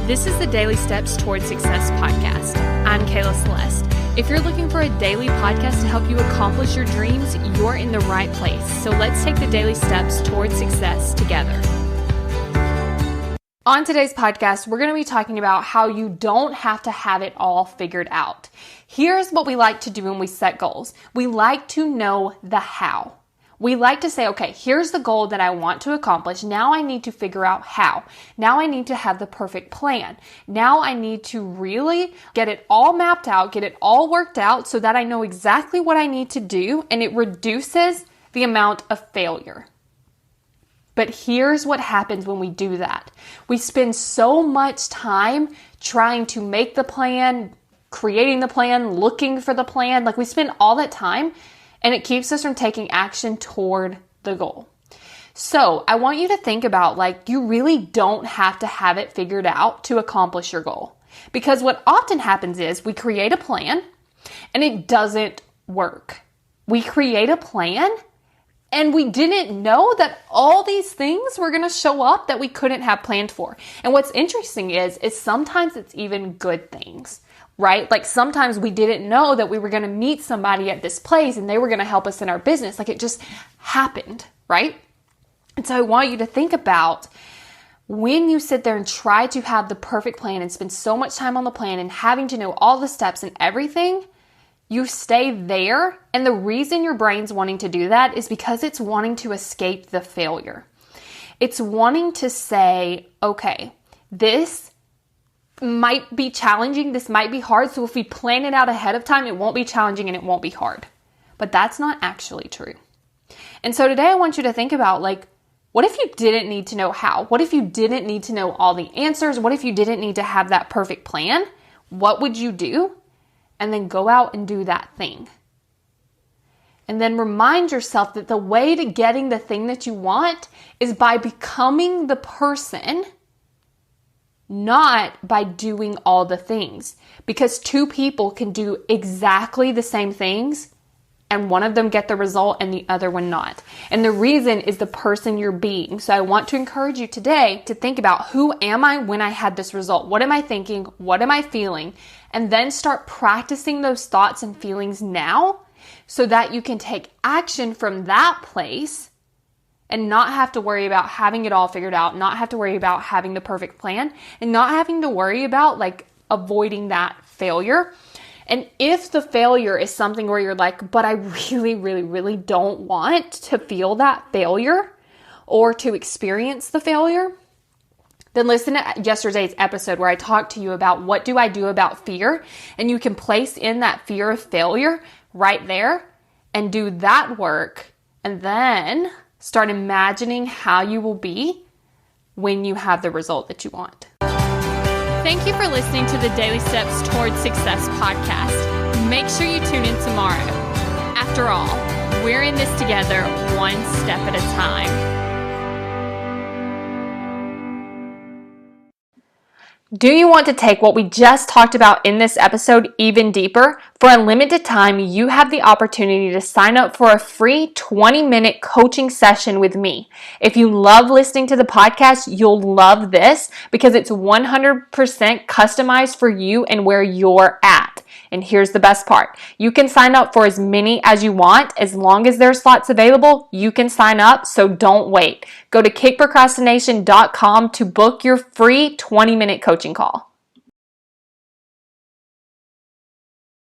This is the Daily Steps Toward Success podcast. I'm Kayla Celeste. If you're looking for a daily podcast to help you accomplish your dreams, you're in the right place. So let's take the daily steps toward success together. On today's podcast, we're going to be talking about how you don't have to have it all figured out. Here's what we like to do when we set goals. We like to know the how. We like to say, okay, here's the goal that I want to accomplish. Now I need to figure out how. Now I need to have the perfect plan. Now I need to really get it all mapped out, get it all worked out so that I know exactly what I need to do, and it reduces the amount of failure. But here's what happens when we do that. We spend so much time trying to make the plan, creating the plan, looking for the plan. Like we spend all that time, and it keeps us from taking action toward the goal. So I want you to think about you really don't have to have it figured out to accomplish your goal. Because what often happens is we create a plan and it doesn't work. We create a plan and we didn't know that all these things were going to show up that we couldn't have planned for. And what's interesting is sometimes it's even good things. Right? Like sometimes we didn't know that we were going to meet somebody at this place and they were going to help us in our business. Like it just happened, right? And so I want you to think about when you sit there and try to have the perfect plan and spend so much time on the plan and having to know all the steps and everything, you stay there. And the reason your brain's wanting to do that is because it's wanting to escape the failure. It's wanting to say, okay, this might be challenging. This might be hard. So if we plan it out ahead of time, it won't be challenging and it won't be hard. But that's not actually true. And so today I want you to think about what if you didn't need to know how? What if you didn't need to know all the answers? What if you didn't need to have that perfect plan? What would you do? And then go out and do that thing. And then remind yourself that the way to getting the thing that you want is by becoming the person, not by doing all the things. Because two people can do exactly the same things and one of them get the result and the other one not. And the reason is the person you're being. So I want to encourage you today to think about, who am I when I had this result? What am I thinking? What am I feeling? And then start practicing those thoughts and feelings now so that you can take action from that place and not have to worry about having it all figured out, not have to worry about having the perfect plan, and not having to worry about avoiding that failure. And if the failure is something where you're like, but I really, really, really don't want to feel that failure or to experience the failure, then listen to yesterday's episode where I talked to you about what do I do about fear, and you can place in that fear of failure right there and do that work, and then start imagining how you will be when you have the result that you want. Thank you for listening to the Daily Steps Toward Success podcast. Make sure you tune in tomorrow. After all, we're in this together, one step at a time. Do you want to take what we just talked about in this episode even deeper? For a limited time, you have the opportunity to sign up for a free 20-minute coaching session with me. If you love listening to the podcast, you'll love this because it's 100% customized for you and where you're at. And here's the best part. You can sign up for as many as you want. As long as there's slots available, you can sign up, so don't wait. Go to kickprocrastination.com to book your free 20-minute coaching call.